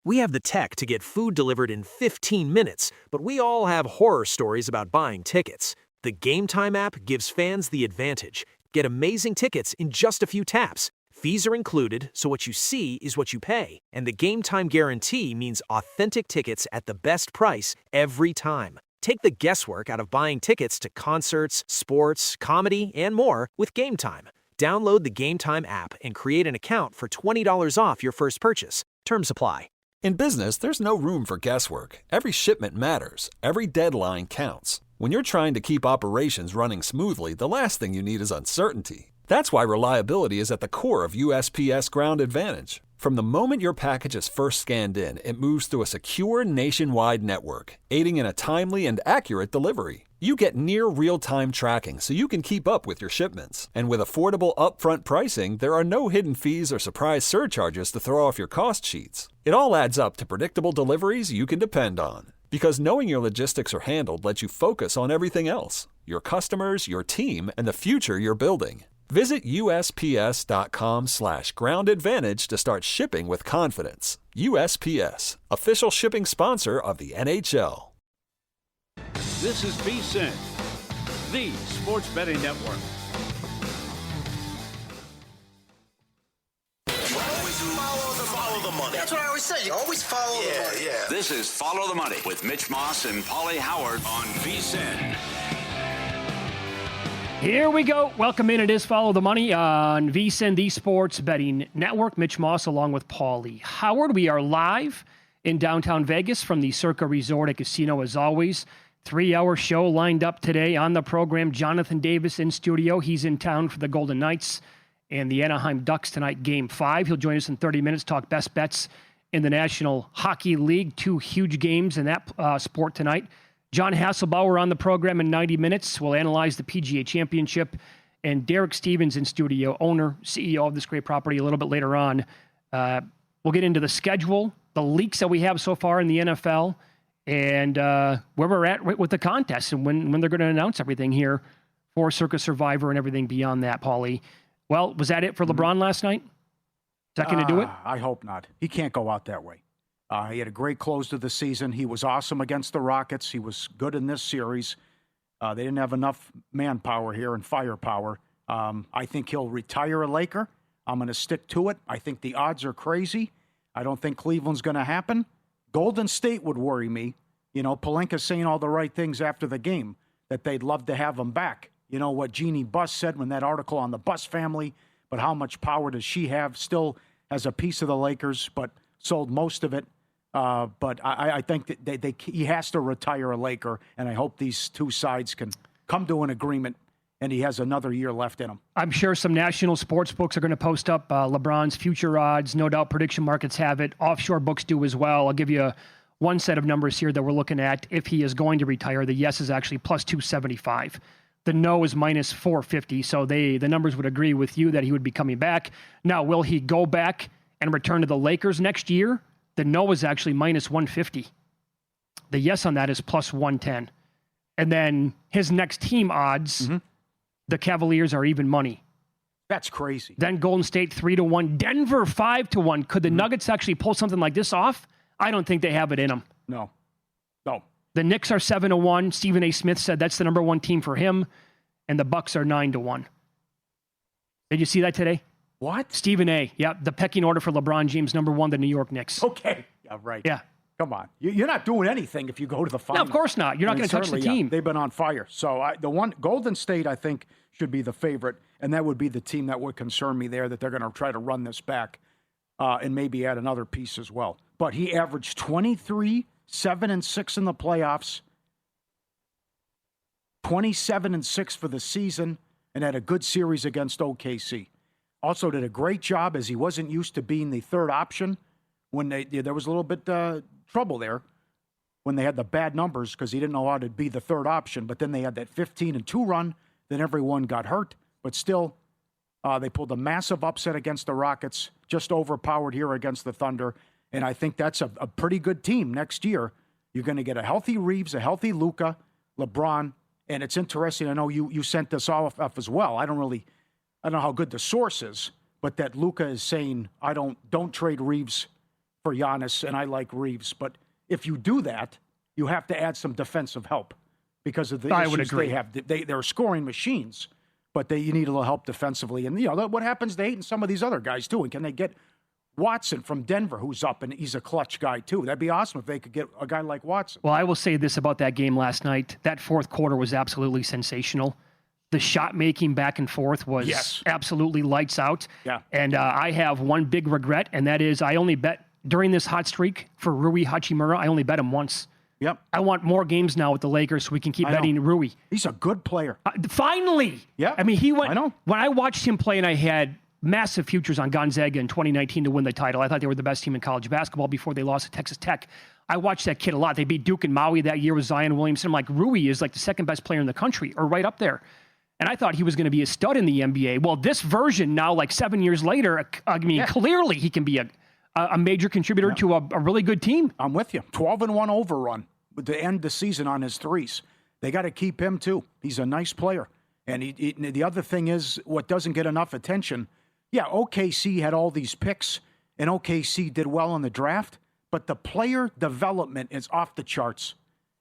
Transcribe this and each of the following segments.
We have the tech to get food delivered in 15 minutes, but we all have horror stories about buying tickets. The Game Time app gives fans the advantage. Get amazing tickets in just a few taps. Fees are included, so what you see is what you pay. And the Game Time guarantee means authentic tickets at the best price every time. Take the guesswork out of buying tickets to concerts, sports, comedy, and more with Game Time. Download the Game Time app and create an account for $20 off your first purchase. Terms apply. In business, there's no room for guesswork. Every shipment matters. Every deadline counts. When you're trying to keep operations running smoothly, the last thing you need is uncertainty. That's why reliability is at the core of USPS Ground Advantage. From the moment your package is first scanned in, it moves through a secure nationwide network, aiding in a timely and accurate delivery. You get near real-time tracking so you can keep up with your shipments. And with affordable upfront pricing, there are no hidden fees or surprise surcharges to throw off your cost sheets. It all adds up to predictable deliveries you can depend on. Because knowing your logistics are handled lets you focus on everything else: your customers, your team, and the future you're building. Visit USPS.com/Ground Advantage to start shipping with confidence. USPS, official shipping sponsor of the NHL. This is VSiN, the sports betting network. Follow the money. That's what I always say. You always follow the money. Yeah. This is Follow the Money with Mitch Moss and Pauly Howard on VSiN. Here we go. Welcome in. It is Follow the Money on VSiN, the sports betting network. Mitch Moss along with Pauly Howard. We are live in downtown Vegas from the Circa Resort and Casino as always. 3-hour show lined up today on the program. Jonathan Davis in studio. He's in town for the Golden Knights and the Anaheim Ducks tonight, Game 5. He'll join us in 30 minutes, talk best bets in the National Hockey League. 2 huge games in that sport tonight. John Hasselbauer on the program in 90 minutes. We'll analyze the PGA Championship. And Derek Stevens in studio, owner, CEO of this great property, a little bit later on. We'll get into the schedule, the leaks that we have so far in the NFL, and where we're at with the contest and when they're going to announce everything here for Circa Survivor and everything beyond that, Pauly. Well, was that it for LeBron last night? Is that going to do it? I hope not. He can't go out that way. He had a great close to the season. He was awesome against the Rockets. He was good in this series. They didn't have enough manpower here and firepower. I think he'll retire a Laker. I'm going to stick to it. I think the odds are crazy. I don't think Cleveland's going to happen. Golden State would worry me. You know, Pelinka's saying all the right things after the game, that they'd love to have him back. You know what Jeannie Buss said when that article on the Buss family, but how much power does she have? Still has a piece of the Lakers, but sold most of it. But I think that he has to retire a Laker, and I hope these two sides can come to an agreement, and he has another year left in him. I'm sure some national sports books are going to post up LeBron's future odds. No doubt prediction markets have it. Offshore books do as well. I'll give you one set of numbers here that we're looking at. If he is going to retire, the yes is actually plus 275. The no is minus 450. So the numbers would agree with you that he would be coming back. Now, will he go back and return to the Lakers next year? The no is actually minus 150. The yes on that is plus 110. And then his next team odds, the Cavaliers are even money. That's crazy. Then Golden State 3-1, Denver 5-1. Could the Nuggets actually pull something like this off? I don't think they have it in them. No. The Knicks are 7-1. Stephen A. Smith said that's the number one team for him. And the Bucks are 9-1. Did you see that today? What? Stephen A. Yeah, the pecking order for LeBron James, number one, the New York Knicks. Okay. Yeah, right. Yeah. Come on. You're not doing anything if you go to the finals. No, of course not. You're not going to touch the team. They've been on fire. So Golden State, I think, should be the favorite, and that would be the team that would concern me there, that they're going to try to run this back and maybe add another piece as well. But he averaged 23, 7 and 6 in the playoffs, 27 and 6 for the season, and had a good series against OKC. Also did a great job, as he wasn't used to being the third option when there was a little bit trouble there when they had the bad numbers because he didn't know how to be the third option. But then they had that 15-2 run. Then everyone got hurt. But still, they pulled a massive upset against the Rockets, just overpowered here against the Thunder. And I think that's a pretty good team next year. You're going to get a healthy Reeves, a healthy Luka, LeBron. And it's interesting. I know you sent this off as well. I don't know how good the source is, but that Luka is saying, don't trade Reeves for Giannis, and I like Reeves. But if you do that, you have to add some defensive help because of the issues they have. They're scoring machines, but you need a little help defensively. And, what happens to Ayton, some of these other guys, too? And can they get Watson from Denver, who's up, and he's a clutch guy, too? That'd be awesome if they could get a guy like Watson. Well, I will say this about that game last night. That fourth quarter was absolutely sensational. The shot making back and forth was absolutely lights out. Yeah. And I have one big regret, and that is I only bet during this hot streak for Rui Hachimura, I only bet him once. Yep. I want more games now with the Lakers so we can keep betting Rui. He's a good player. Finally. Yeah. I mean, he went. I know. When I watched him play and I had massive futures on Gonzaga in 2019 to win the title, I thought they were the best team in college basketball before they lost to Texas Tech. I watched that kid a lot. They beat Duke and Maui that year with Zion Williamson. I'm like, Rui is like the second best player in the country or right up there. And I thought he was going to be a stud in the NBA. Well, this version now, like 7 years later, clearly he can be a major contributor to a really good team. I'm with you. 12-1 overrun to end the season on his threes. They got to keep him, too. He's a nice player. And the other thing is, what doesn't get enough attention, OKC had all these picks, and OKC did well in the draft, but the player development is off the charts.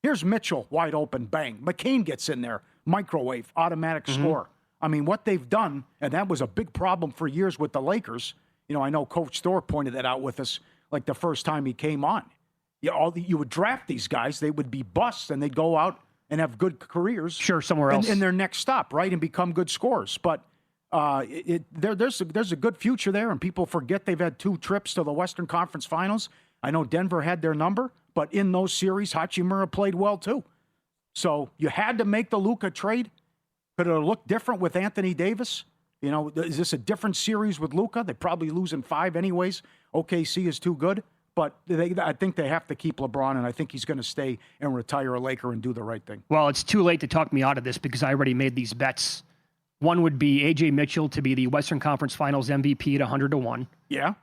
Here's Mitchell, wide open, bang. McCain gets in there. Microwave, automatic score. I mean, what they've done, and that was a big problem for years with the Lakers. I know Coach Storr pointed that out with us like the first time he came on. You would draft these guys, they would be busts, and they'd go out and have good careers. Sure, somewhere else. In their next stop, right, and become good scorers. But there's a good future there, and people forget they've had 2 trips to the Western Conference Finals. I know Denver had their number, but in those series, Hachimura played well, too. So you had to make the Luka trade. Could it have looked different with Anthony Davis? Is this a different series with Luka? They probably lose in 5 anyways. OKC is too good. But I think they have to keep LeBron, and I think he's going to stay and retire a Laker and do the right thing. Well, it's too late to talk me out of this because I already made these bets. One would be A.J. Mitchell to be the Western Conference Finals MVP at 100-1. Yeah.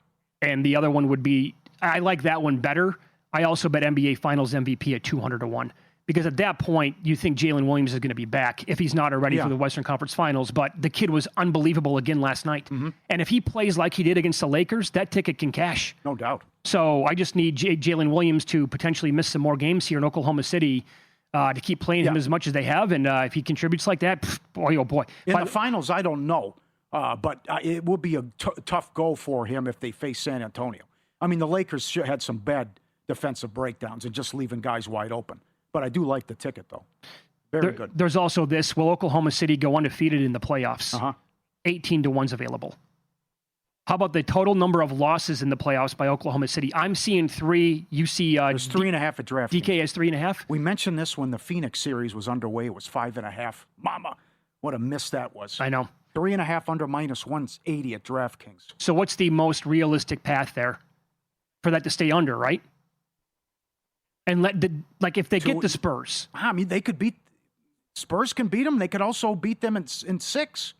And the other one would be, I like that one better. I also bet NBA Finals MVP at 200-1. Because at that point, you think Jalen Williams is going to be back if he's not already for the Western Conference Finals. But the kid was unbelievable again last night. Mm-hmm. And if he plays like he did against the Lakers, that ticket can cash. No doubt. So I just need Jalen Williams to potentially miss some more games here in Oklahoma City to keep playing him as much as they have. And if he contributes like that, boy, oh boy. In the finals, I don't know. But it will be a tough go for him if they face San Antonio. I mean, the Lakers had some bad defensive breakdowns and just leaving guys wide open. But I do like the ticket, though. Very good. There's also this. Will Oklahoma City go undefeated in the playoffs? 18-1's available. How about the total number of losses in the playoffs by Oklahoma City? I'm seeing 3. You see... There's 3.5 at DraftKings. DK has 3.5? We mentioned this when the Phoenix series was underway. It was 5.5. Mama, what a miss that was. I know. 3.5 under -180 at DraftKings. So what's the most realistic path there for that to stay under, right? And if they get the Spurs. I mean, they could beat... Spurs can beat them. They could also beat them in 6.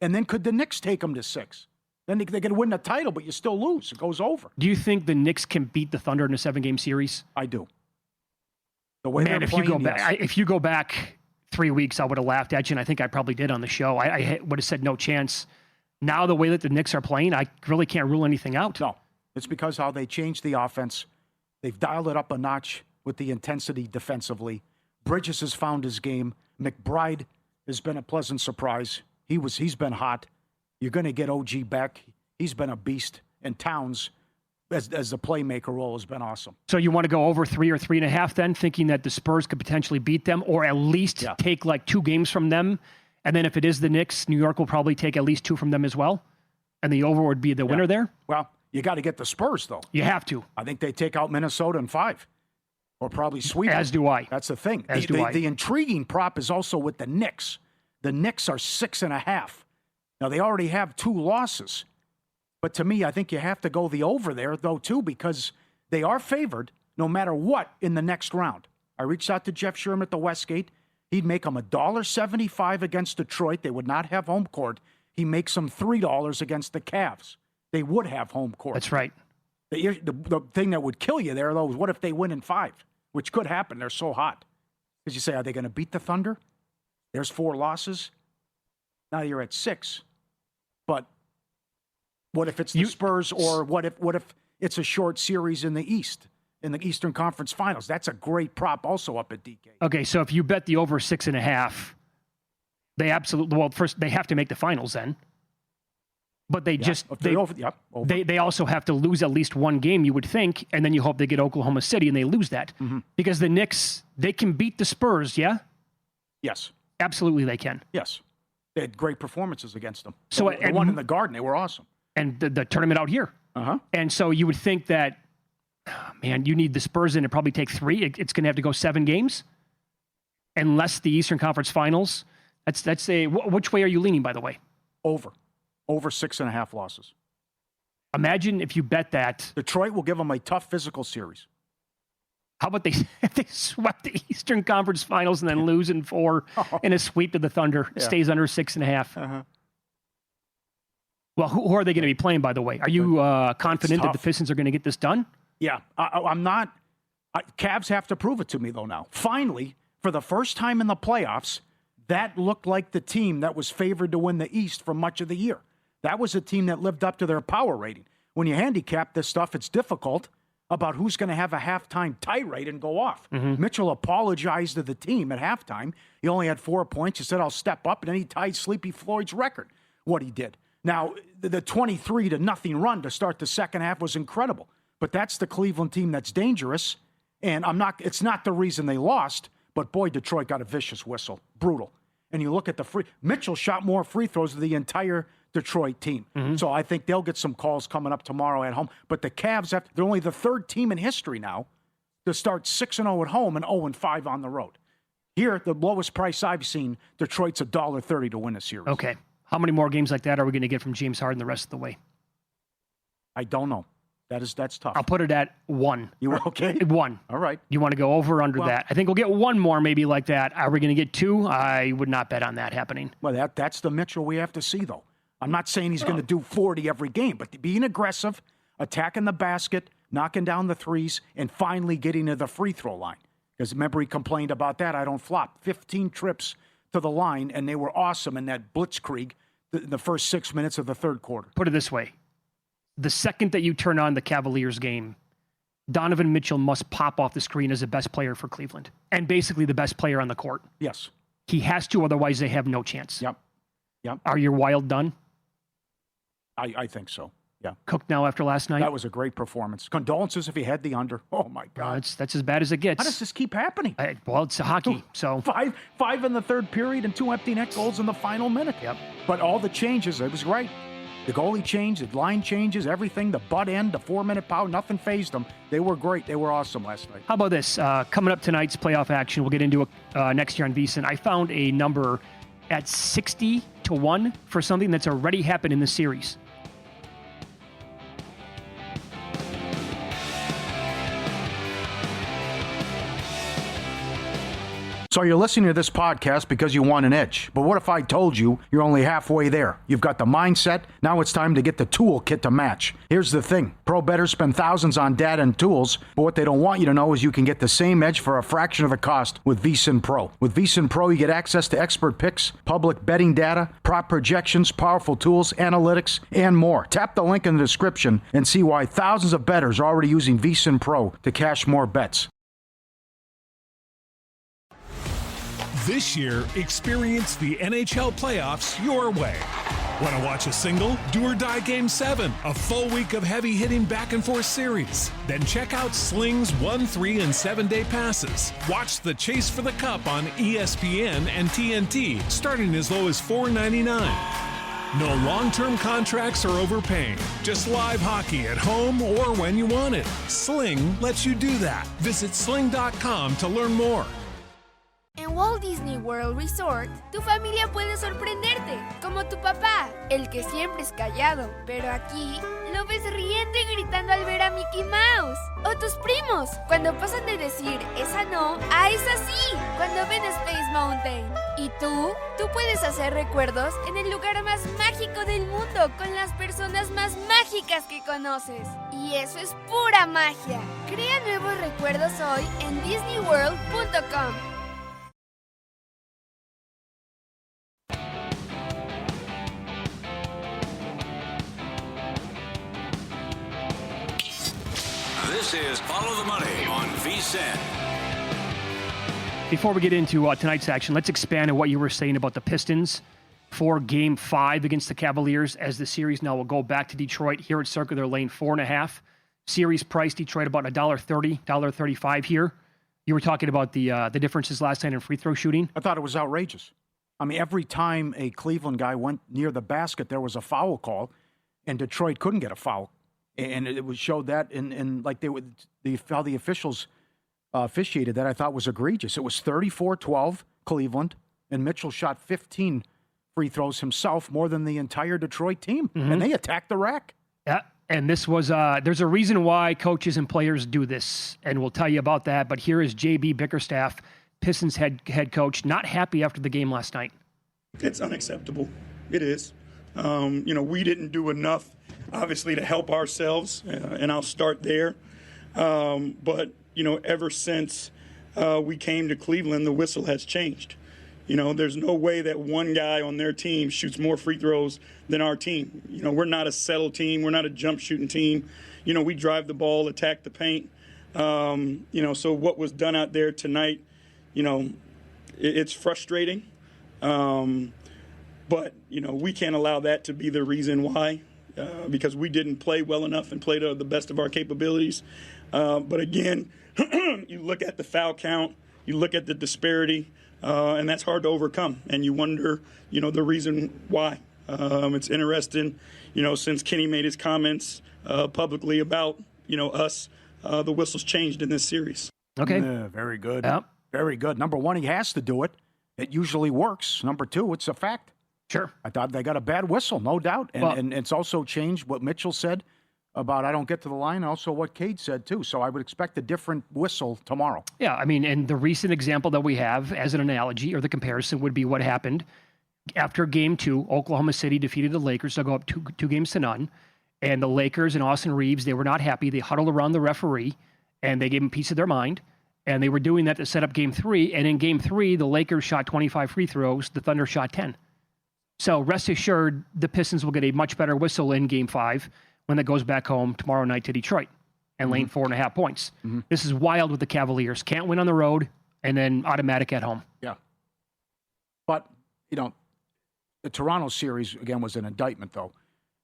And then could the Knicks take them to 6? Then they could win the title, but you still lose. It goes over. Do you think the Knicks can beat the Thunder in a 7-game series? I do. The way Man, they're playing, if you go back 3 weeks, I would have laughed at you, and I think I probably did on the show. I would have said no chance. Now, the way that the Knicks are playing, I really can't rule anything out. No. It's because how they changed the offense. They've dialed it up a notch with the intensity defensively. Bridges has found his game. McBride has been a pleasant surprise. He's been hot. You're going to get OG back. He's been a beast. And Towns, as the playmaker role, has been awesome. So you want to go over 3 or 3.5 then, thinking that the Spurs could potentially beat them or at least take like 2 games from them? And then if it is the Knicks, New York will probably take at least 2 from them as well? And the over would be the winner there? Well, you got to get the Spurs, though. You have to. I think they take out Minnesota in 5. Or probably sweep them. As do I. That's the thing. As do I. The intriguing prop is also with the Knicks. The Knicks are 6.5. Now, they already have 2 losses. But to me, I think you have to go the over there, though, too, because they are favored no matter what in the next round. I reached out to Jeff Sherman at the Westgate. He'd make them $1.75 against Detroit. They would not have home court. He makes them $3 against the Cavs. They would have home court. That's right. The thing that would kill you there, though, is what if they win in 5? Which could happen. They're so hot. Because you say, are they going to beat the Thunder? There's 4 losses. Now you're at 6. But what if it's the Spurs, or what if it's a short series in the East, in the Eastern Conference Finals. That's a great prop also up at DK. Okay, so if you bet the over 6.5, they absolutely, well, first, they have to make the finals then. But they they also have to lose at least one game, you would think, and then you hope they get Oklahoma City and they lose that. Mm-hmm. Because the Knicks, they can beat the Spurs, yeah? Yes. Absolutely they can. Yes. They had great performances against them. So, the one in the Garden, they were awesome. And the tournament out here. Uh-huh. And so you would think that, man, you need the Spurs in to probably take 3. It's going to have to go 7 games. Unless the Eastern Conference Finals. That's a, which way are you leaning, by the way? Over 6.5 losses. Imagine if you bet that. Detroit will give them a tough physical series. How about if they swept the Eastern Conference Finals and then lose in 4 in a sweep to the Thunder, stays under 6.5? Uh-huh. Well, who are they going to be playing, by the way? Are you confident that the Pistons are going to get this done? Yeah, I'm not. Cavs have to prove it to me, though, now. Finally, for the first time in the playoffs, that looked like the team that was favored to win the East for much of the year. That was a team that lived up to their power rating. When you handicap this stuff, it's difficult about who's going to have a halftime tie rate and go off. Mm-hmm. Mitchell apologized to the team at halftime. He only had 4 points. He said, I'll step up, and then he tied Sleepy Floyd's record, what he did. Now, the 23-0 run to start the second half was incredible. But that's the Cleveland team that's dangerous, and it's not the reason they lost, but boy, Detroit got a vicious whistle. Brutal. And you look at Mitchell shot more free throws than the entire Detroit team. Mm-hmm. So I think they'll get some calls coming up tomorrow at home. But the Cavs, they're only the 3rd team in history now to start 6-0 at home and 0-5 on the road. Here, the lowest price I've seen, Detroit's $1.30 to win a series. Okay. How many more games like that are we going to get from James Harden the rest of the way? I don't know. That's tough. I'll put it at 1. You okay? 1. All right. You want to go over or under that? I think we'll get 1 more maybe like that. Are we going to get 2? I would not bet on that happening. Well, that's the Mitchell we have to see, though. I'm not saying he's going to do 40 every game, but being aggressive, attacking the basket, knocking down the threes, and finally getting to the free throw line. Because remember, he complained about that. I don't flop. 15 trips to the line, and they were awesome in that blitzkrieg the first 6 minutes of the third quarter. Put it this way. The second that you turn on the Cavaliers game, Donovan Mitchell must pop off the screen as the best player for Cleveland and basically the best player on the court. Yes. He has to, otherwise they have no chance. Yep. Are your Wild done? I think so. Yeah. Cooked now after last night? That was a great performance. Condolences if he had the under. Oh, my God. That's as bad as it gets. How does this keep happening? Well, it's hockey, so. Five in the third period and 2 empty net goals in the final minute. Yep. But all the changes, it was right. The goalie changed, the line changes, everything, the butt end, the 4-minute power, nothing phased them. They were great. They were awesome last night. How about this? Coming up tonight's playoff action, we'll get into it next year on VSiN. I found a number at 60-1 for something that's already happened in the series. So you're listening to this podcast because you want an edge. But what if I told you you're only halfway there? You've got the mindset. Now it's time to get the toolkit to match. Here's the thing. Pro bettors spend thousands on data and tools, but what they don't want you to know is you can get the same edge for a fraction of the cost with VSiN Pro. With VSiN Pro, you get access to expert picks, public betting data, prop projections, powerful tools, analytics, and more. Tap the link in the description and see why thousands of bettors are already using VSiN Pro to cash more bets. This year, experience the NHL playoffs your way. Want to watch a single, do or die Game 7, a full week of heavy-hitting back-and-forth series? Then check out Sling's 1, 3, and 7-day passes. Watch the Chase for the Cup on ESPN and TNT, starting as low as $4.99. No long-term contracts or overpaying. Just live hockey at home or when you want it. Sling lets you do that. Visit sling.com to learn more. En Walt Disney World Resort, tu familia puede sorprenderte, como tu papá, el que siempre es callado, pero aquí lo ves riendo y gritando al ver a Mickey Mouse. O tus primos, cuando pasan de decir esa no a esa sí, cuando ven Space Mountain. Y tú puedes hacer recuerdos en el lugar más mágico del mundo con las personas más mágicas que conoces. Y eso es pura magia. Crea nuevos recuerdos hoy en disneyworld.com. VSiN. Before we get into tonight's action, let's expand on what you were saying about the Pistons for Game 5 against the Cavaliers, as the series now will go back to Detroit. Here at Circa, they're laying 4.5. Series price, Detroit about $1.30, $1.35 here. You were talking about the differences last night in free throw shooting. I thought it was outrageous. I mean, every time a Cleveland guy went near the basket, there was a foul call, and Detroit couldn't get a foul. And it was showed that in like how the officials officiated that, I thought was egregious. It was 34-12 Cleveland, and Mitchell shot 15 free throws himself, more than the entire Detroit team, and they attacked the rack. Yeah, and this was there's a reason why coaches and players do this, and we'll tell you about that. But here is J.B. Bickerstaff, Pistons head coach, not happy after the game last night. It's unacceptable. It is. We didn't do enough, obviously, to help ourselves, and I'll start there. But ever since we came to Cleveland, the whistle has changed. There's no way that one guy on their team shoots more free throws than our team. We're not a settle team. We're not a jump shooting team. We drive the ball, attack the paint. So what was done out there tonight, it's frustrating. But, we can't allow that to be the reason why, because we didn't play well enough and play to the best of our capabilities. But again, you look at the foul count, you look at the disparity, and that's hard to overcome. And you wonder, the reason why. It's interesting, since Kenny made his comments publicly about, us, the whistle's changed in this series. Okay. Very good. Yep. Very good. Number one, he has to do it. It usually works. Number two, it's a fact. Sure. I thought they got a bad whistle, no doubt. And it's also changed what Mitchell said about I don't get to the line, also what Cade said, too. So I would expect a different whistle tomorrow. Yeah, I mean, and the recent example that we have as an analogy or the comparison would be what happened after Game 2. Oklahoma City defeated the Lakers. They'll go up 2-0. And the Lakers and Austin Reeves, they were not happy. They huddled around the referee, and they gave him a piece of their mind. And they were doing that to set up Game 3. And in Game 3, the Lakers shot 25 free throws. The Thunder shot 10. So rest assured, the Pistons will get a much better whistle in Game 5 when it goes back home tomorrow night to Detroit and laying 4.5 points. This is wild with the Cavaliers. Can't win on the road and then automatic at home. Yeah. But, the Toronto series, again, was an indictment, though,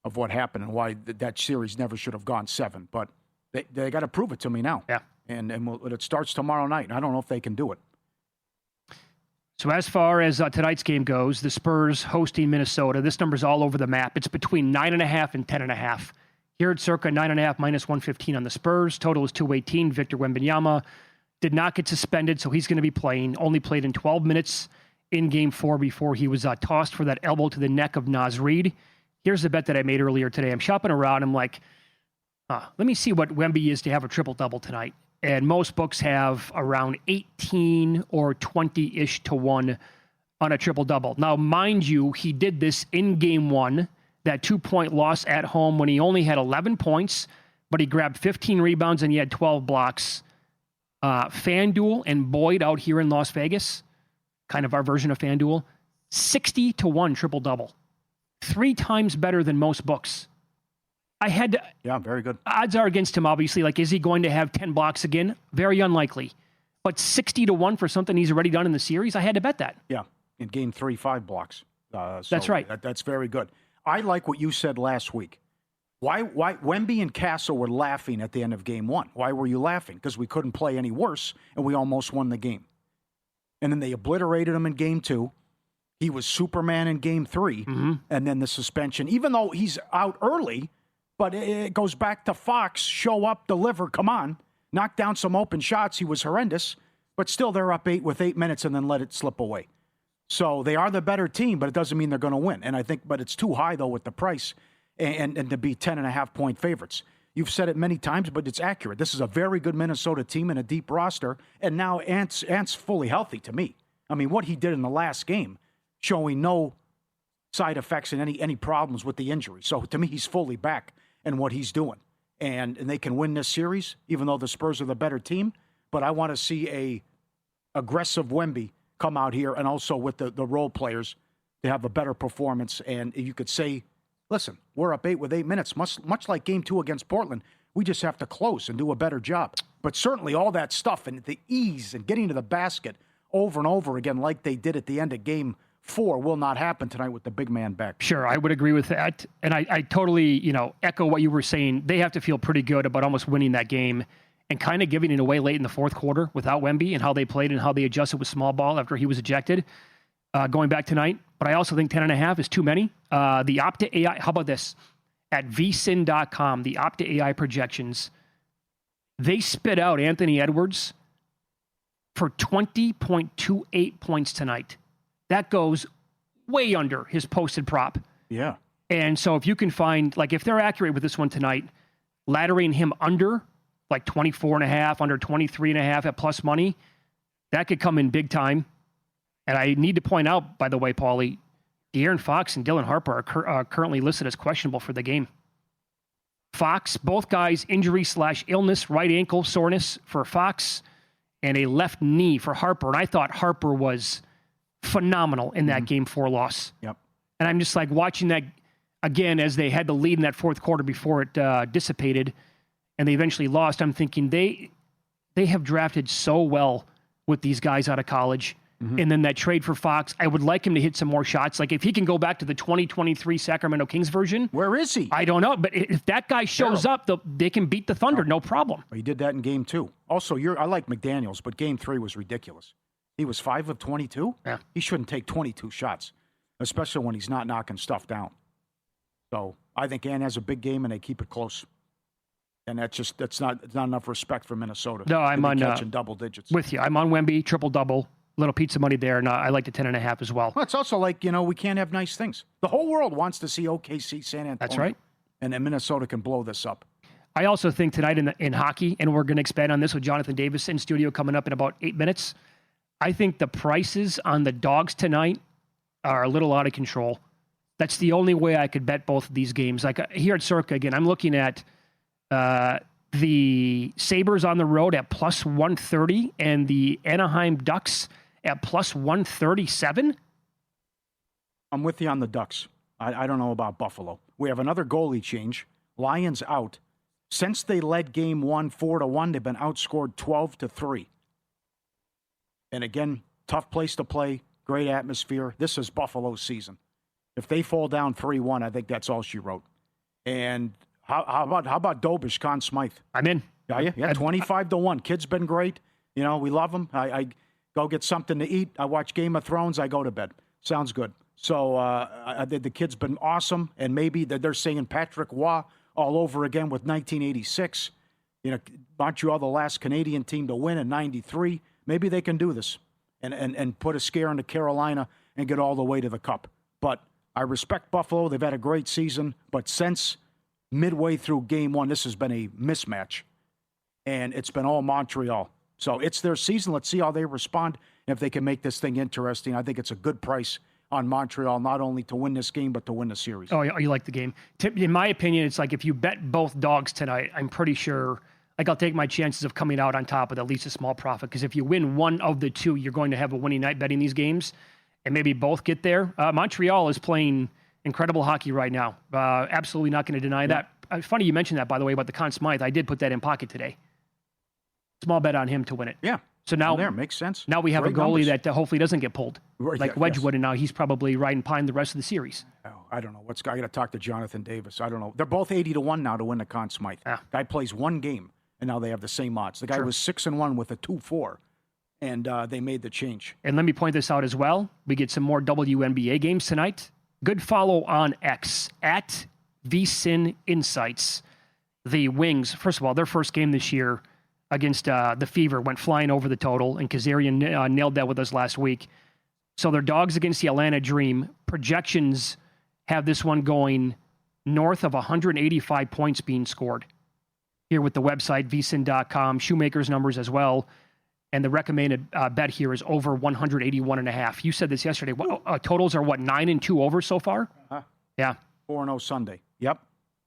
of what happened and why that series never should have gone 7. But they got to prove it to me now. Yeah. And it starts tomorrow night. And I don't know if they can do it. So as far as tonight's game goes, the Spurs hosting Minnesota. This number's all over the map. It's between 9.5 and 10.5. Here at Circa, 9.5 minus 115 on the Spurs. Total is 218. Victor Wembanyama did not get suspended, so he's going to be playing. Only played in 12 minutes in Game 4 before he was tossed for that elbow to the neck of Naz Reid. Here's the bet that I made earlier today. I'm shopping around. I'm like, let me see what Wemby is to have a triple-double tonight. And most books have around 18 or 20-ish to 1 on a triple-double. Now, mind you, he did this in Game 1, that 2-point loss at home when he only had 11 points, but he grabbed 15 rebounds and he had 12 blocks. FanDuel and Boyd out here in Las Vegas, kind of our version of FanDuel, 60 to 1 triple-double. 3 times better than most books. I had to... Yeah, very good. Odds are against him, obviously. Like, is he going to have 10 blocks again? Very unlikely. But 60 to 1 for something he's already done in the series, I had to bet that. Yeah, in Game 3, 5 blocks. That's right. That's very good. I like what you said last week. Why Wemby and Castle were laughing at the end of Game 1. Why were you laughing? Because we couldn't play any worse, and we almost won the game. And then they obliterated him in Game 2. He was Superman in Game 3, and then the suspension. Even though he's out early, but it goes back to Fox, show up, deliver, come on. Knock down some open shots. He was horrendous, but still they're up 8 with 8 minutes and then let it slip away. So they are the better team, but it doesn't mean they're going to win. And I think, but it's too high, though, with the price and to be 10.5-point favorites. You've said it many times, but it's accurate. This is a very good Minnesota team and a deep roster. And now Ant's fully healthy to me. I mean, what he did in the last game, showing no side effects and any problems with the injury. So to me, he's fully back in what he's doing. And they can win this series, even though the Spurs are the better team. But I want to see a aggressive Wemby come out here, and also with the role players to have a better performance. And you could say, listen, we're up 8 with 8 minutes, much like Game 2 against Portland. We just have to close and do a better job. But certainly all that stuff and the ease and getting to the basket over and over again like they did at the end of Game 4 will not happen tonight with the big man back. Sure, I would agree with that. And I totally, echo what you were saying. They have to feel pretty good about almost winning that game and kind of giving it away late in the fourth quarter without Wemby and how they played and how they adjusted with small ball after he was ejected going back tonight. But I also think 10.5 is too many. The Opta AI, how about this? At VSiN.com, the Opta AI projections, they spit out Anthony Edwards for 20.28 points tonight. That goes way under his posted prop. Yeah. And so if you can find, if they're accurate with this one tonight, laddering him under 24.5, under 23.5 at plus money, that could come in big time. And I need to point out, by the way, Pauly, De'Aaron Fox and Dylan Harper are currently listed as questionable for the game. Fox, both guys, injury/illness, right ankle soreness for Fox, and a left knee for Harper. And I thought Harper was phenomenal in that Game 4 loss. Yep. And I'm just watching that again as they had the lead in that fourth quarter before it dissipated, and they eventually lost. I'm thinking they have drafted so well with these guys out of college. And then that trade for Fox, I would like him to hit some more shots. If he can go back to the 2023 Sacramento Kings version. Where is he? I don't know. But if that guy shows up, they can beat the Thunder, no problem. He did that in Game 2. Also, I like McDaniels, but Game 3 was ridiculous. He was 5 of 22? Yeah. He shouldn't take 22 shots, especially when he's not knocking stuff down. So I think Ann has a big game, and they keep it close. And that's not enough respect for Minnesota. No, I'm on catching double digits. With you. I'm on Wemby, triple-double. Little pizza money there, and I like the 10.5 as well. Well, it's also we can't have nice things. The whole world wants to see OKC, San Antonio. That's right. And then Minnesota can blow this up. I also think tonight in hockey, and we're going to expand on this with Jonathan Davis in studio coming up in about 8 minutes, I think the prices on the dogs tonight are a little out of control. That's the only way I could bet both of these games. Here at Circa, again, I'm looking at the Sabres on the road at plus 130 and the Anaheim Ducks at plus 137. I'm with you on the Ducks. I don't know about Buffalo. We have another goalie change. Lions out. Since they led Game 1 4-1, they've been outscored 12-3. And again, tough place to play, great atmosphere. This is Buffalo's season. If they fall down 3-1, I think that's all she wrote. And how about Dobish, Conn Smythe? I'm in. Yeah, 25-1. Kid's been great. We love him. I go get something to eat. I watch Game of Thrones. I go to bed. Sounds good. So the kid's been awesome. And maybe they're saying Patrick Waugh all over again with 1986. Montreal, the last Canadian team to win in 93. Maybe they can do this and put a scare into Carolina and get all the way to the Cup. But I respect Buffalo. They've had a great season. But since midway through Game 1, this has been a mismatch. And it's been all Montreal. So it's their season. Let's see how they respond. And if they can make this thing interesting, I think it's a good price on Montreal, not only to win this game, but to win the series. Oh, you like the game. In my opinion, it's if you bet both dogs tonight, I'm pretty sure I'll take my chances of coming out on top with at least a small profit. Because if you win one of the two, you're going to have a winning night betting these games. And maybe both get there. Montreal is playing incredible hockey right now. Absolutely not going to deny that. Funny you mentioned that, by the way, about the Conn Smythe. I did put that in pocket today. Small bet on him to win it. Yeah. So now there makes sense. Now we have Great a goalie numbers. that hopefully doesn't get pulled, like Wedgwood, and now he's probably riding pine the rest of the series. Oh, I don't know. I got to talk to Jonathan Davis. I don't know. They're both 80-1 now to win the Conn Smythe. Guy plays one game, and now they have the same odds. The guy was 6-1 with a 2-4, and they made the change. And let me point this out as well. We get some more WNBA games tonight. Good follow on X at VSiN Insights. The Wings, first of all, their first game this year against the Fever went flying over the total, and Kazarian nailed that with us last week. So their dogs against the Atlanta Dream. Projections have this one going north of 185 points being scored. Here with the website, vsin.com, Shoemaker's numbers as well. And the recommended bet here is over 181.5. You said this yesterday. Totals are 9-2 over so far? Uh-huh. Yeah. 4-0 Sunday. Yep.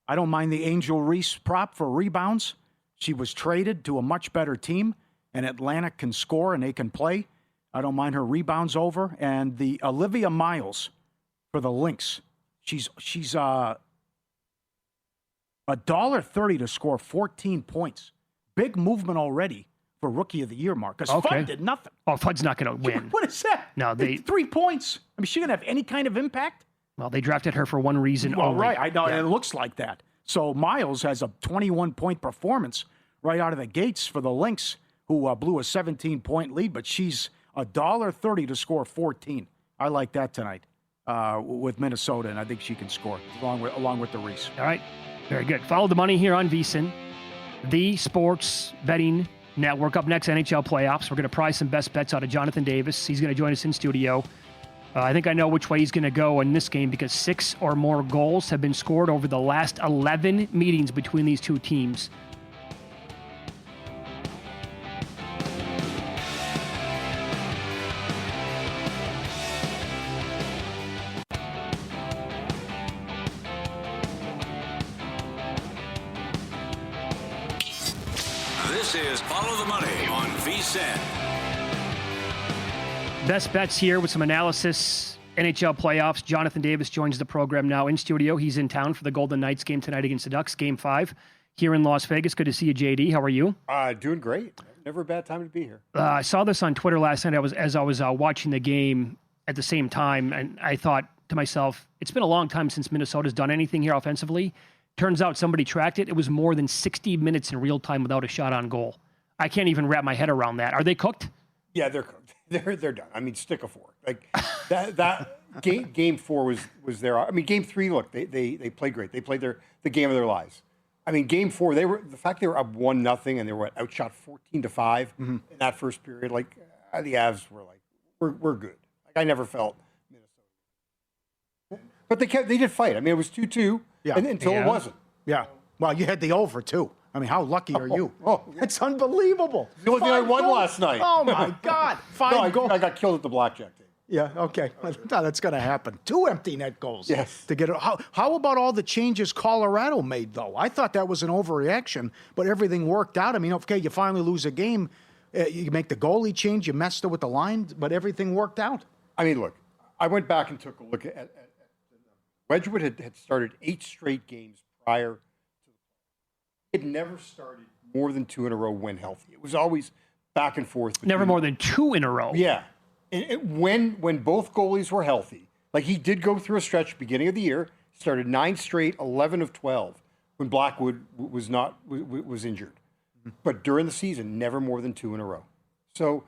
I don't mind the Angel Reese prop for rebounds. She was traded to a much better team, and Atlanta can score and they can play. I don't mind her rebounds over. And the Olivia Miles for the Lynx. She's $1.30 to score 14 points. Big movement already for Rookie of the Year, Mark. Because Fudd did nothing. Oh, Fudd's not going to win. What is that? No, 3 points. I mean, she going to have any kind of impact? Well, they drafted her for one reason only. Right. I know, and it looks like that. So Miles has a 21-point performance right out of the gates for the Lynx, who blew a 17-point lead, but she's $1.30 to score 14. I like that tonight with Minnesota, and I think she can score along with the Reese. All right. Very good. Follow the money here on VSiN, the sports betting network. Up next, NHL playoffs. We're going to prize some best bets out of Jonathan Davis. He's going to join us in studio. I think I know which way he's going to go in this game because 6 or more goals have been scored over the last 11 meetings between these two teams. This is Follow the Money on VSiN. Best bets here with some analysis. NHL playoffs. Jonathan Davis joins the program now in studio. He's in town for the Golden Knights game tonight against the Ducks, Game 5 here in Las Vegas. Good to see you, JD. How are you? Doing great. Never a bad time to be here. I saw this on Twitter last night as I was watching the game at the same time, and I thought to myself, it's been a long time since Minnesota's done anything here offensively. Turns out somebody tracked it. It was more than 60 minutes in real time without a shot on goal. I can't even wrap my head around that. Are they cooked? Yeah, they're cooked. They're done. I mean, stick a fork. Like that game 4 was their. I mean, game 3. Look, they played great. They played the game of their lives. I mean, game 4. The fact they were up 1-0 and they were outshot 14-5 in that first period. Like the Avs were like, we're good. Like I never felt Minnesota, but they did fight. I mean, it was 2-2 until it wasn't. Yeah. Well, you had the over too. I mean, how lucky are you? It's unbelievable. The only thing I won last night. Oh, my God. 5 goals. I got killed at the blackjack table. Yeah, okay. No, that's going to happen. 2 empty net goals. Yes. To get it. How about all the changes Colorado made, though? I thought that was an overreaction, but everything worked out. I mean, okay, you finally lose a game. You make the goalie change. You messed it with the line, but everything worked out. I mean, look, I went back and took a look at Wedgwood had started 8 straight games prior. It never started more than 2 in a row when healthy. It was always back and forth. Never more than 2 in a row. Yeah. And when both goalies were healthy, like he did go through a stretch beginning of the year, started 9 straight, 11 of 12, when Blackwood was injured. But during the season, never more than 2 in a row. So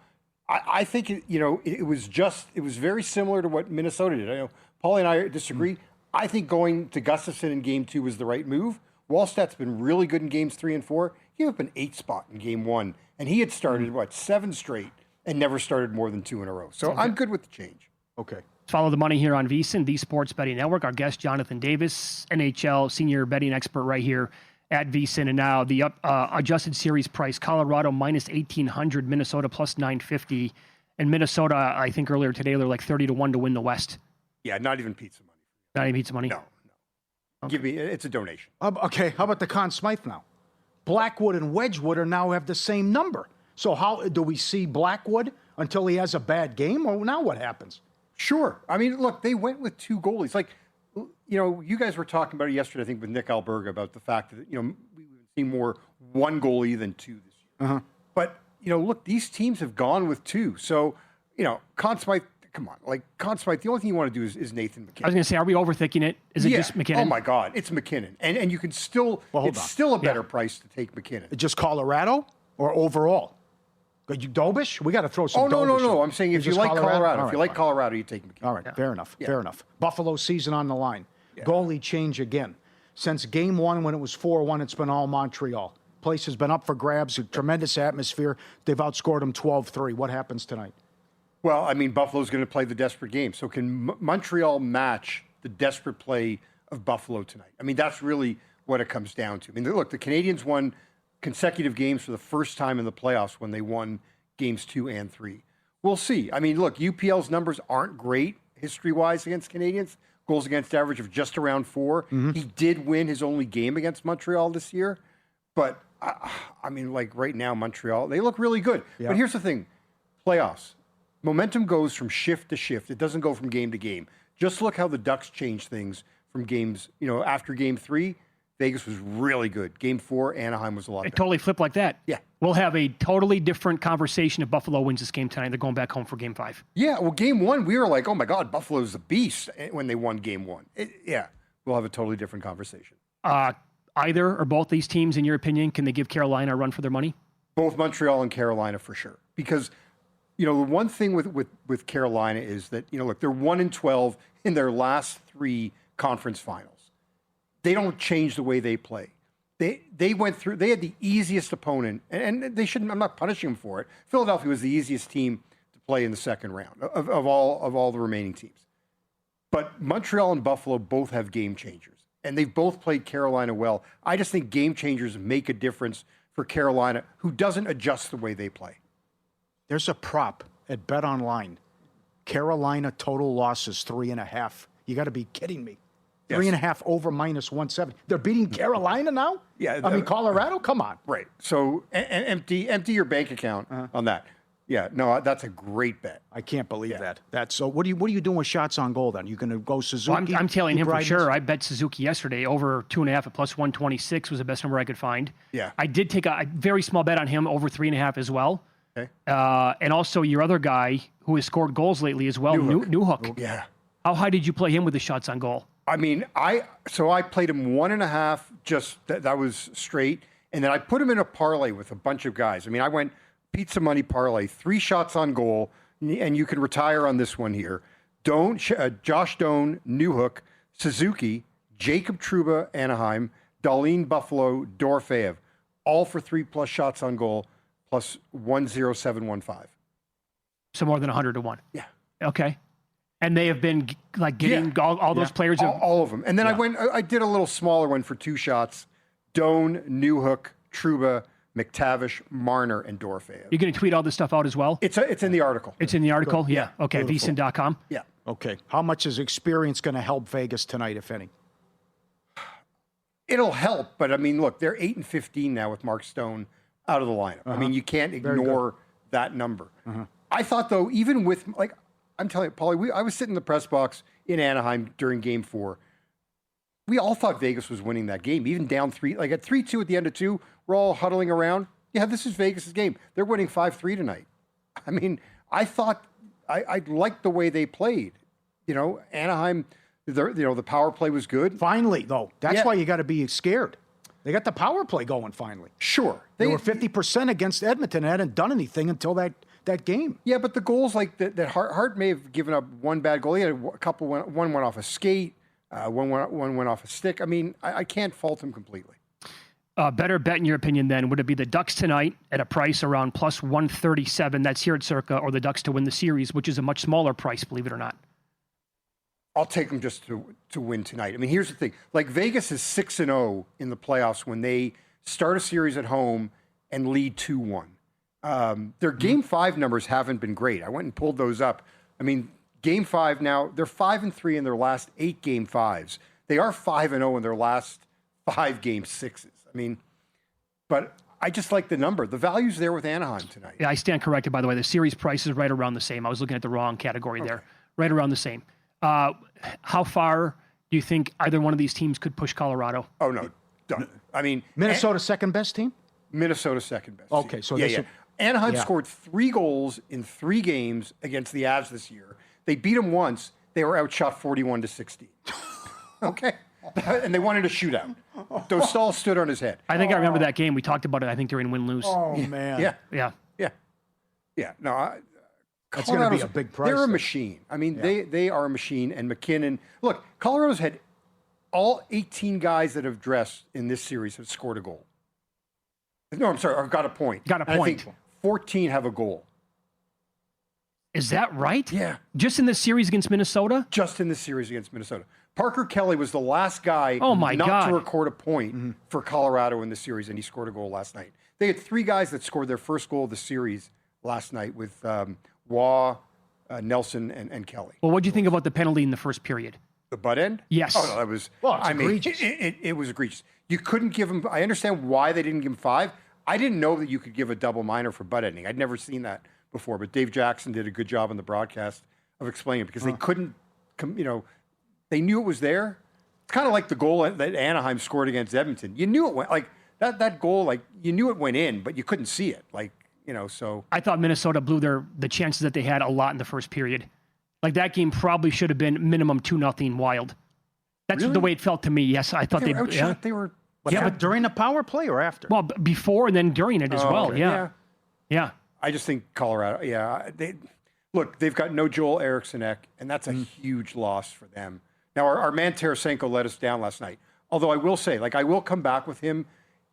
I think, it was very similar to what Minnesota did. I know Pauly and I disagree. I think going to Gustafsson in game 2 was the right move. Wallstedt's been really good in games 3 and 4. He gave up an 8 spot in game 1, and he had started 7 straight and never started more than 2 in a row. So I'm good with the change. Okay. Follow the money here on VSiN, the Sports Betting Network. Our guest, Jonathan Davis, NHL senior betting expert right here at VSiN. And now the adjusted series price, Colorado minus 1,800, Minnesota plus 950. And Minnesota, I think earlier today, they're like 30-1 to win the West. Yeah, not even pizza money. Not even pizza money? No. Okay. Give me, it's a donation. Okay, how about the Conn Smythe now? Blackwood and Wedgwood are now have the same number. So how do we see Blackwood until he has a bad game, or now what happens? Sure. I mean, look, they went with 2 goalies. Like, you guys were talking about it yesterday, I think, with Nick Alberga about the fact that, we've seen more 1 goalie than 2 this year. Uh-huh. But, look, these teams have gone with 2. So, Conn Smythe, come on. Like, Conn Smythe, the only thing you want to do is Nathan McKinnon. I was going to say, are we overthinking it? Is it just McKinnon? Oh, my God. It's McKinnon. And you can still, still a better price to take McKinnon. Just Colorado or overall? Dobish? We got to throw some Dobish. No. I'm saying if you like Colorado, if you like Colorado, you take McKinnon. All right, fair enough. Fair enough. Buffalo season on the line. Yeah. Goalie change again. Since game 1 when it was 4-1, it's been all Montreal. Place has been up for grabs, a tremendous atmosphere. They've outscored them 12-3. What happens tonight? Well, I mean, Buffalo's going to play the desperate game. So can Montreal match the desperate play of Buffalo tonight? I mean, that's really what it comes down to. I mean, look, the Canadians won consecutive games for the first time in the playoffs when they won games 2 and 3. We'll see. I mean, look, UPL's numbers aren't great history-wise against Canadians. Goals against average of just around 4. Mm-hmm. He did win his only game against Montreal this year. But, I mean, like right now, Montreal, they look really good. Yeah. But here's the thing. Playoffs. Momentum goes from shift to shift. It doesn't go from game to game. Just look how the Ducks changed things from games, after game 3 Vegas was really good. Game 4, Anaheim was a lot better. It totally flipped like that. Yeah. We'll have a totally different conversation if Buffalo wins this game tonight. They're going back home for Game 5. Yeah, well, Game 1, we were like, oh my God, Buffalo's a beast when they won Game 1. We'll have a totally different conversation. Either or both these teams, in your opinion, can they give Carolina a run for their money? Both Montreal and Carolina for sure. Because, the one thing with Carolina is that, look, they're 1-12 in their last 3 conference finals. They don't change the way they play. They went through, they had the easiest opponent, and they shouldn't, I'm not punishing them for it. Philadelphia was the easiest team to play in the second round of all the remaining teams. But Montreal and Buffalo both have game changers, and they've both played Carolina well. I just think game changers make a difference for Carolina, who doesn't adjust the way they play. There's a prop at Bet Online. Carolina total losses 3.5. You got to be kidding me. Yes. 3.5 over -170. They're beating Carolina now? Yeah. I mean, Colorado? Come on. Right. So empty your bank account on that. Yeah. No, that's a great bet. I can't believe that. So what are you doing with shots on goal then? You going to go Suzuki? Well, I'm telling him for riding sure. I bet Suzuki yesterday over 2.5 at +126 was the best number I could find. Yeah. I did take a very small bet on him over 3.5 as well. Okay. And also your other guy who has scored goals lately as well, Newhook. Yeah. How high did you play him with the shots on goal? I mean, I played him 1.5, just that was straight, and then I put him in a parlay with a bunch of guys. I mean, I went pizza money parlay, 3 shots on goal, and you can retire on this one here. Josh Doan, Newhook, Suzuki, Jacob Trouba, Anaheim, Darlene Buffalo, Dorofeev, all for 3+ shots on goal, plus 10715. So more than 100 to 1. Yeah. Okay. And they have been getting all those players. All of them. And then I did a little smaller one for 2 shots. Doan, Newhook, Trouba, McTavish, Marner, and Dorofeev. You're going to tweet all this stuff out as well? It's in the article. It's in the article? Good. Yeah. Okay. VSiN.com? Yeah. Okay. How much is experience going to help Vegas tonight, if any? It'll help, but I mean, look, they're 8-15 now with Mark Stone out of the lineup. I mean, you can't ignore that number. I thought, though, even with, I'm telling you, Pauly, I was sitting in the press box in Anaheim during Game 4. We all thought Vegas was winning that game, even down 3. At 3-2 at the end of 2, we're all huddling around. Yeah, this is Vegas' game. They're winning 5-3 tonight. I mean, I thought I liked the way they played. Anaheim, the power play was good. Finally, though. That's why you got to be scared. They got the power play going finally. Sure. They were 50% against Edmonton and hadn't done anything until that game. Yeah, but the goals that Hart may have given up one bad goal. He had a couple. One went off a skate. One went off a stick. I mean, I can't fault him completely. Better bet, in your opinion, then, would it be the Ducks tonight at a price around +137? That's here at Circa, or the Ducks to win the series, which is a much smaller price, believe it or not. I'll take them just to win tonight. I mean, here's the thing. Vegas is 6-0 in the playoffs when they start a series at home and lead 2-1. Their Game 5 numbers haven't been great. I went and pulled those up. I mean, Game 5 now, they're 5-3 in their last 8 Game 5s. They are 5-0 in their last 5 Game 6s. I mean, but I just like the number. The value's there with Anaheim tonight. Yeah, I stand corrected, by the way. The series price is right around the same. I was looking at the wrong category there. Right around the same. How far do you think either one of these teams could push Colorado? Oh, no. Done. I mean, Minnesota's second best team? Minnesota's second best. Okay, so Anaheim scored 3 goals in 3 games against the Avs this year. They beat them once. They were outshot 41-16. Okay? And they wanted a shootout. Dostal stood on his head. I think I remember that game. We talked about it, I think, during win-lose. Oh, man. Yeah. No, that's going to be a big price. They're a machine. I mean, they are a machine. And McKinnon. Look, Colorado's had all 18 guys that have dressed in this series have scored a goal. No, I'm sorry. I've got a point. Got a and point. I think 14 have a goal. Is that right? Yeah. Just in this series against Minnesota? Just in this series against Minnesota. Parker Kelly was the last guy not to record a point for Colorado in the series, and he scored a goal last night. They had 3 guys that scored their first goal of the series last night with Waugh, Nelson, and Kelly. Well, what do you think about the penalty in the first period? The butt end? Yes. Oh, no, that was... egregious. It was egregious. You couldn't give him... I understand why they didn't give him 5. I didn't know that you could give a double minor for butt ending. I'd never seen that before, but Dave Jackson did a good job on the broadcast of explaining it because they couldn't... they knew it was there, It's kind of like the goal that Anaheim scored against Edmonton. You knew it went like that goal, like you knew it went in, but you couldn't see it. Like, so I thought Minnesota blew the chances that they had a lot in the first period. Like that game probably should have been minimum 2-0 Wild. That's Really? the way it felt to me. Yes, I thought they were outshot. They were. But during the power play or after? Well, before and then during it as well. Okay. Yeah. I just think Colorado. Yeah, they've got no Joel Eriksson, and that's a huge loss for them. Now, our man Tarasenko let us down last night. Although I will say, I will come back with him.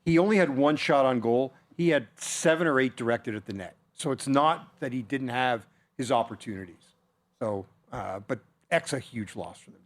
He only had one shot on goal. He had 7 or 8 directed at the net. So it's not that he didn't have his opportunities. So, but X a huge loss for them.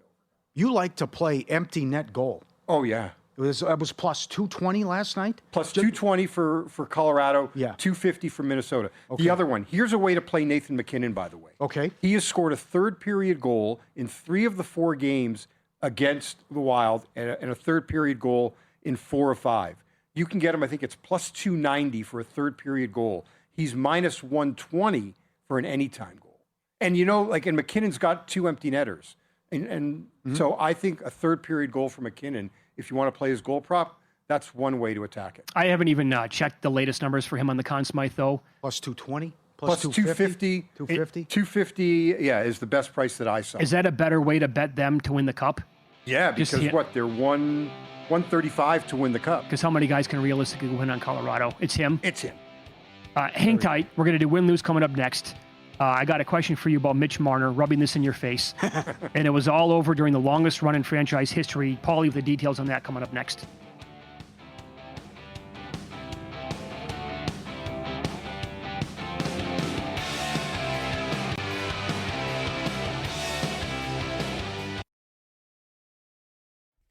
You like to play empty net goal. Oh, yeah. It was plus 220 last night? Plus 220 for Colorado, Yeah. 250 for Minnesota. Okay. The other one, here's a way to play Nathan McKinnon, by the way. Okay. He has scored a third period goal in 3 of the 4 games against the Wild and a third period goal in 4 of 5. You can get him, I think it's plus 290 for a third period goal. He's minus 120 for an anytime goal. And and McKinnon's got 2 empty netters. And so I think a third period goal for McKinnon, if you want to play his goal prop, that's one way to attack it. I haven't even checked the latest numbers for him on the Conn Smythe, though. Plus 220? Plus 250. 250? 250, yeah, is the best price that I saw. Is that a better way to bet them to win the Cup? Yeah, because they're 135 to win the Cup. Because how many guys can realistically win on Colorado? It's him. It's him. Hang tight. We're going to do win-lose coming up next. I got a question for you about Mitch Marner rubbing this in your face. And it was all over during the longest run in franchise history. Pauly with the details on that coming up next.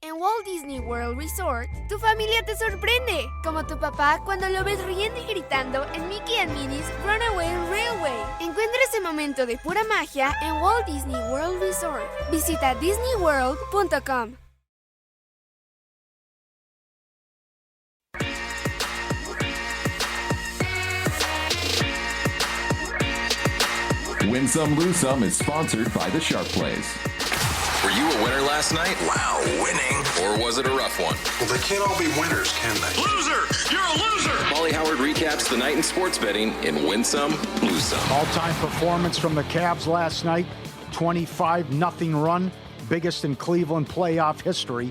En Walt Disney World Resort, tu familia te sorprende, como tu papá cuando lo ves riendo y gritando en Mickey and Minnie's Runaway Railway. Encuentra ese momento de pura magia en Walt Disney World Resort. Visita disneyworld.com. Win Some, Lose Some is sponsored by the Sharp Plays. Were you a winner last night? Wow, winning. Or was it a rough one? Well, they can't all be winners, can they? Loser! You're a loser! Pauly Howard recaps the night in sports betting in Win Some, Lose Some. All-time performance from the Cavs last night. 25-0 run. Biggest in Cleveland playoff history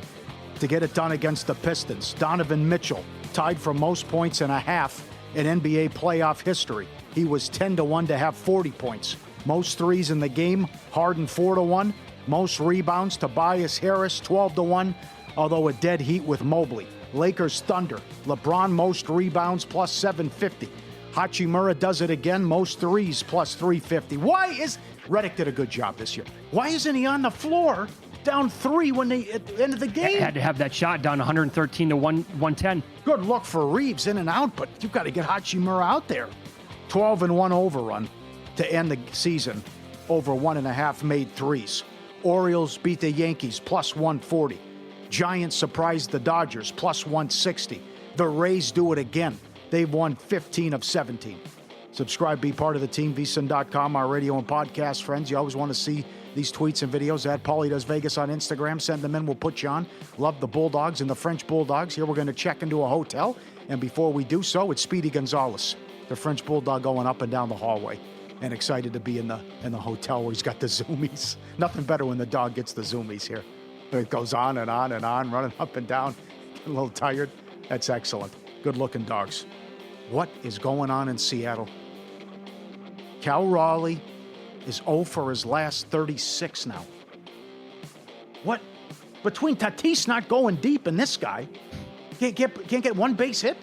to get it done against the Pistons. Donovan Mitchell tied for most points and a half in NBA playoff history. He was 10-1 to have 40 points. Most threes in the game. Harden 4-1. Most rebounds, Tobias Harris, 12-1, although a dead heat with Mobley. Lakers Thunder, LeBron most rebounds, plus 750. Hachimura does it again, most threes, plus 350. Redick did a good job this year. Why isn't he on the floor down 3 at the end of the game? Had to have that shot down 113 to 110. Good look for Reeves in and out, but you've got to get Hachimura out there. 12-1 overrun to end the season, over 1.5 made threes. Orioles beat the Yankees, plus 140. Giants surprised the Dodgers, plus 160. The Rays do it again. They've won 15 of 17. Subscribe, be part of the team, VSiN.com, our radio and podcast friends. You always want to see these tweets and videos at Pauly Does Vegas on Instagram. Send them in, we'll put you on. Love the Bulldogs and the French Bulldogs. Here we're going to check into a hotel. And before we do so, it's Speedy Gonzalez, the French Bulldog, going up and down the hallway. And excited to be in the hotel where he's got the zoomies. Nothing better when the dog gets the zoomies here. It goes on and on and on, running up and down. Getting a little tired. That's excellent. Good-looking dogs. What is going on in Seattle? Cal Raleigh is 0 for his last 36 now. What? Between Tatis not going deep and this guy, can't get one base hit?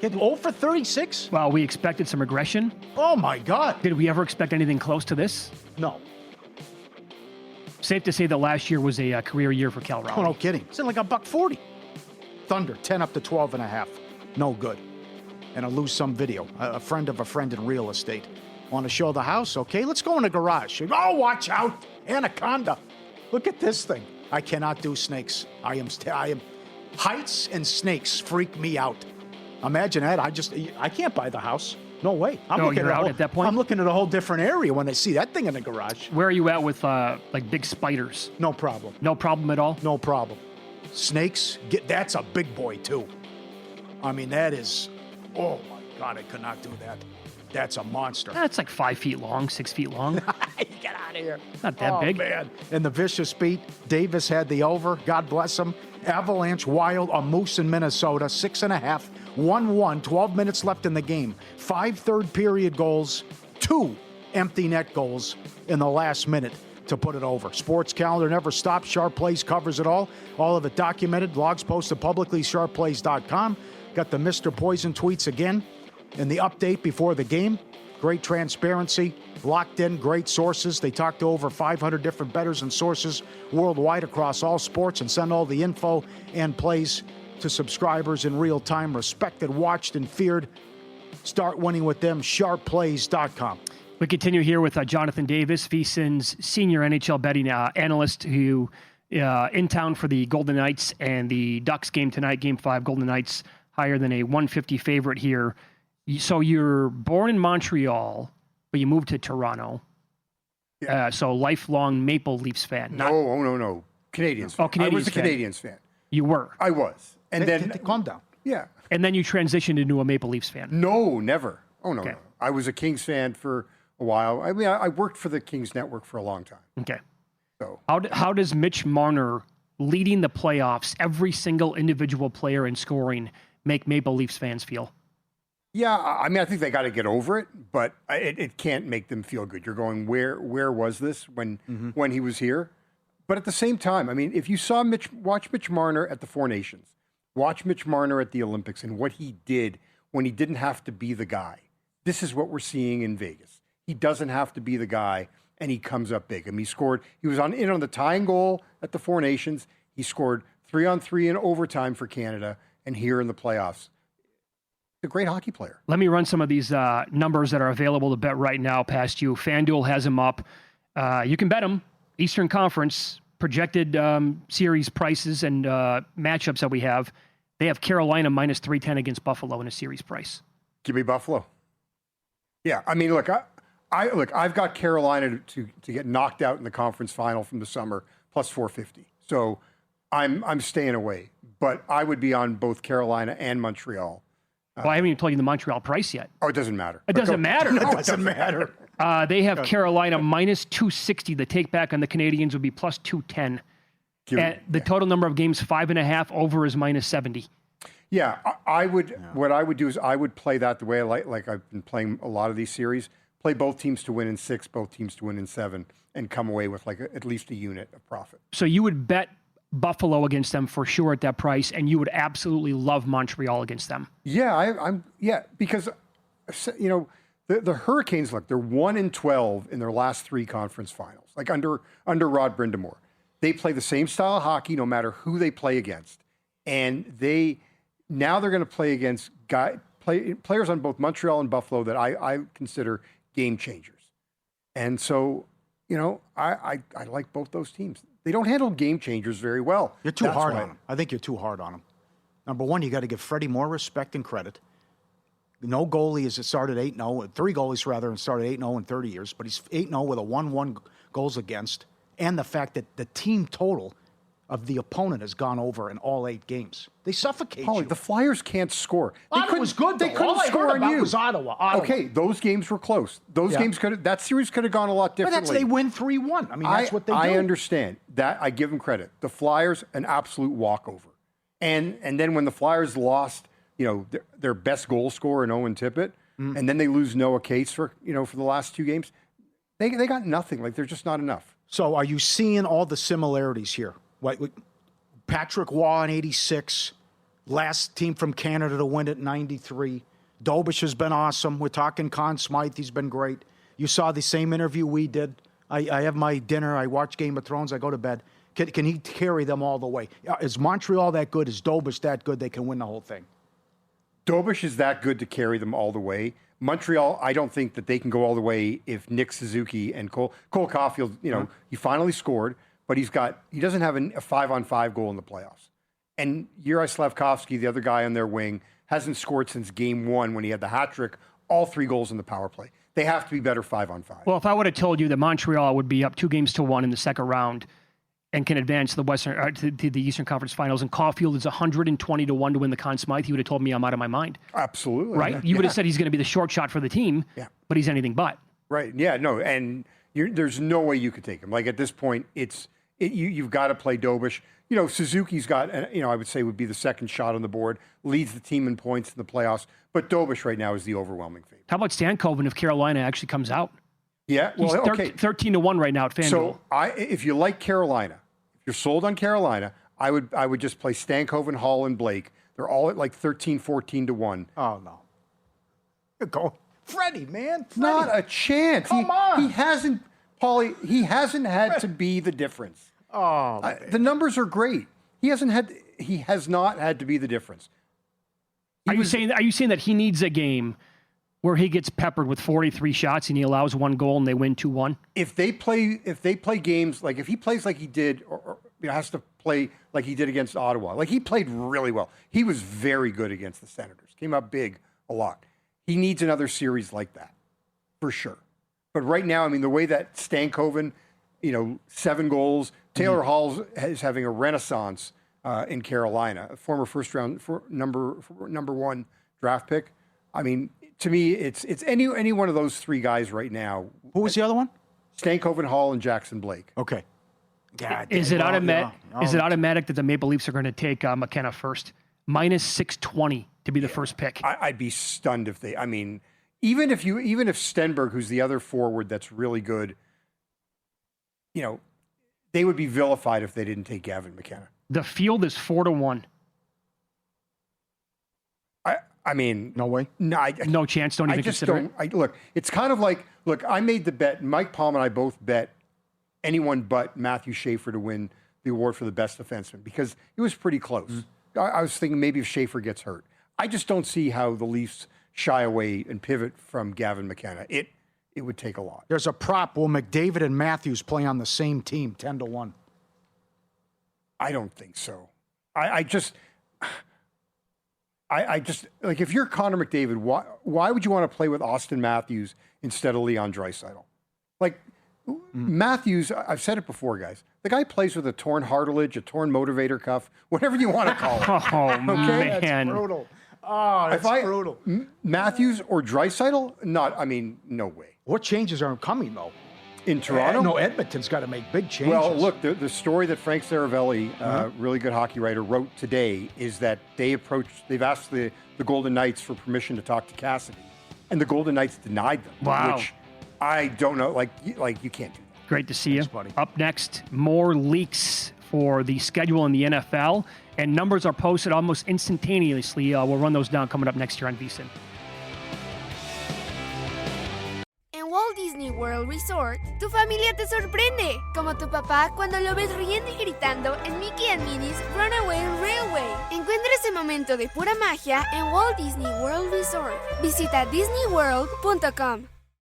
Get 0 for 36? Well, we expected some regression. Oh, my God. Did we ever expect anything close to this? No. Safe to say that last year was a career year for Cal Raleigh. Oh, no kidding. It's like $140. Thunder, 10 up to 12.5. No good. And a lose some video. A friend of a friend in real estate. Want to show the house? Okay, let's go in the garage. Oh, watch out. Anaconda. Look at this thing. I cannot do snakes. I am heights and snakes freak me out. Imagine that. I can't buy the house. No way. You're out at that point? I'm looking at a whole different area when I see that thing in the garage. Where are you at with big spiders? No problem. No problem at all? No problem. Snakes, that's a big boy, too. I mean, that is, oh my God, I could not do that. That's a monster. That's like 5 feet long, 6 feet long. Get out of here. Not that big. Man. And the vicious beat, Davis had the over. God bless him. Avalanche Wild, a Moose in Minnesota, 6.5, 1-1, 12 minutes left in the game. 5 third-period goals, 2 empty net goals in the last minute to put it over. Sports calendar never stops. Sharp Plays covers it all. All of it documented. Blogs posted publicly, sharpplays.com. Got the Mr. Poison tweets again. And the update before the game, great transparency, locked in, great sources. They talk to over 500 different bettors and sources worldwide across all sports and send all the info and plays to subscribers in real time. Respected, watched, and feared. Start winning with them, sharpplays.com. We continue here with Jonathan Davis, VSiN's senior NHL betting analyst, who in town for the Golden Knights and the Ducks game tonight, Game 5. Golden Knights higher than a 150 favorite here. So you're born in Montreal, but you moved to Toronto. Yeah. So lifelong Maple Leafs fan. No. Canadians fan. Oh, Canadians I was a fan. Canadians fan. You were? I was. And then... Calm down. Yeah. And then you transitioned into a Maple Leafs fan. No, never. Oh, no, Okay. no. I was a Kings fan for a while. I mean, I worked for the Kings Network for a long time. Okay. So How does Mitch Marner leading the playoffs, every single individual player in scoring, make Maple Leafs fans feel? Yeah, I mean, I think they got to get over it, but it can't make them feel good. You're going, where was this when he was here? But at the same time, I mean, if you saw watch Mitch Marner at the Four Nations, watch Mitch Marner at the Olympics and what he did when he didn't have to be the guy. This is what we're seeing in Vegas. He doesn't have to be the guy, and he comes up big. I mean, he was in on the tying goal at the Four Nations. He scored 3-on-3 in overtime for Canada, and here in the playoffs. A great hockey player. Let me run some of these numbers that are available to bet right now past you. FanDuel has them up. You can bet them. Eastern Conference projected series prices and matchups that we have. They have Carolina minus 310 against Buffalo in a series price. Give me Buffalo. Yeah, I mean, look, I've got Carolina to get knocked out in the conference final from the summer plus 450. So I'm staying away. But I would be on both Carolina and Montreal. Well, I haven't even told you the Montreal price yet. Oh, it doesn't matter. It doesn't matter. It doesn't matter. They have Carolina minus 260. The take back on the Canadians would be plus 210. The total number of games, 5.5. Over is minus 70. Yeah, I would. Yeah. What I would do is I would play that the way I like I've been playing a lot of these series. Play both teams to win in 6, both teams to win in 7, and come away with at least a unit of profit. So you would bet Buffalo against them for sure at that price, and you would absolutely love Montreal against them. Yeah, because the Hurricanes, look, they're 1-12 in their last 3 conference finals. Like under Rod Brindamore, they play the same style of hockey no matter who they play against, and now they're going to play against players on both Montreal and Buffalo that I consider game changers, and so I like both those teams. They don't handle game changers very well. You're too hard on them. I think you're too hard on them. Number one, you got to give Freddie more respect and credit. No goalie has started 8-0, 3 goalies rather, and started 8-0 in 30 years, but he's 8-0 with a 1-1 goals against, and the fact that the team total of the opponent has gone over in all 8 games. They suffocate you. The Flyers can't score. Ottawa was good, though. They couldn't all score I heard on about you. Was Ottawa. Okay, those games were close. That series could have gone a lot differently. But they win 3-1. I mean, that's what they do. I understand that. I give them credit. The Flyers, an absolute walkover. And then when the Flyers lost, their best goal scorer in Owen Tippett, and then they lose Noah Cates for the last 2 games, they got nothing. Like, they're just not enough. So are you seeing all the similarities here? Patrick Waugh in 86, last team from Canada to win it in 93. Dobish has been awesome. We're talking Conn Smythe. He's been great. You saw the same interview we did. I have my dinner. I watch Game of Thrones. I go to bed. Can he carry them all the way? Is Montreal that good? Is Dobish that good? They can win the whole thing. Dobish is that good to carry them all the way. Montreal, I don't think that they can go all the way if Nick Suzuki and Cole Caulfield, he finally scored, but he doesn't have a 5-on-5 goal in the playoffs. And Juraj Slavkovsky, the other guy on their wing, hasn't scored since game 1 when he had the hat trick, all 3 goals in the power play. They have to be better 5-on-5. Well, if I would have told you that Montreal would be up 2-1 in the second round, and can advance to the Eastern Conference Finals, and Caulfield is 120 to 1 to win the Conn Smythe, he would have told me I'm out of my mind. Absolutely. Right? Yeah. You would have said he's going to be the short shot for the team, but he's anything but. Right. Yeah, no, and there's no way you could take him. Like at this point, you've got to play Dobish. You know, Suzuki's got, I would say would be the second shot on the board, leads the team in points in the playoffs, but Dobish right now is the overwhelming favorite. How about Stankoven if Carolina actually comes out? Yeah, well, he's okay. 13 to 1 right now at FanDuel. So if you like Carolina, if you're sold on Carolina, I would just play Stankoven, Hall, and Blake. They're all at like 13, 14 to 1. Oh, no. Go. Freddie, man. Freddie. Not a chance. Come on. He hasn't, Pauly, he hasn't had to be the difference. Oh, the numbers are great. He has not had to be the difference. Are you saying that he needs a game where he gets peppered with 43 shots and he allows one goal and they win 2-1? If they play games, like if he plays like he did, or has to play like he did against Ottawa, like he played really well. He was very good against the Senators. Came up big a lot. He needs another series like that, for sure. But right now, I mean, the way that Stankoven, 7 goals, Taylor Hall is having a renaissance in Carolina, a former first round number 1 draft pick. I mean, to me, it's any one of those 3 guys right now. Who was the other one? Stankoven, Hall, and Jackson Blake. Okay. Is it automatic that the Maple Leafs are going to take McKenna first? Minus 620 to be the first pick. I'd be stunned if they. I mean, even if Stenberg, who's the other forward that's really good, they would be vilified if they didn't take Gavin McKenna. The field is 4 to 1. I mean, no way. No chance. Don't even consider it. Look, it's kind of like, I made the bet. Mike Palm and I both bet anyone but Matthew Schaefer to win the award for the best defenseman because it was pretty close. Mm-hmm. I was thinking maybe if Schaefer gets hurt. I just don't see how the Leafs shy away and pivot from Gavin McKenna. It would take a lot. There's a prop. Will McDavid and Matthews play on the same team, 10 to 1? I don't think so. I just like if you're Connor McDavid, why would you want to play with Austin Matthews instead of Leon Draisaitl? Like Matthews, I've said it before, guys. The guy plays with a torn cartilage, a torn motivator cuff, whatever you want to call it. Okay? Man. That's brutal. Oh, that's brutal. Matthews or Draisaitl? No way. What changes are coming, though? In Toronto? No, Edmonton's got to make big changes. Well, look, the story that Frank Saravelli, really good hockey writer, wrote today is that they've asked the Golden Knights for permission to talk to Cassidy, and the Golden Knights denied them. Wow. Which I don't know, like you can't do that. Great to see you. Buddy. Up next, more leaks for the schedule in the NFL, and numbers are posted almost instantaneously. We'll run those down coming up next year on VSiN. En Walt Disney World Resort, tu familia te sorprende, como tu papá cuando lo ves riendo y gritando en Mickey and Minnie's Runaway Railway. Encuentra ese momento de pura magia en Walt Disney World Resort. Visita disneyworld.com.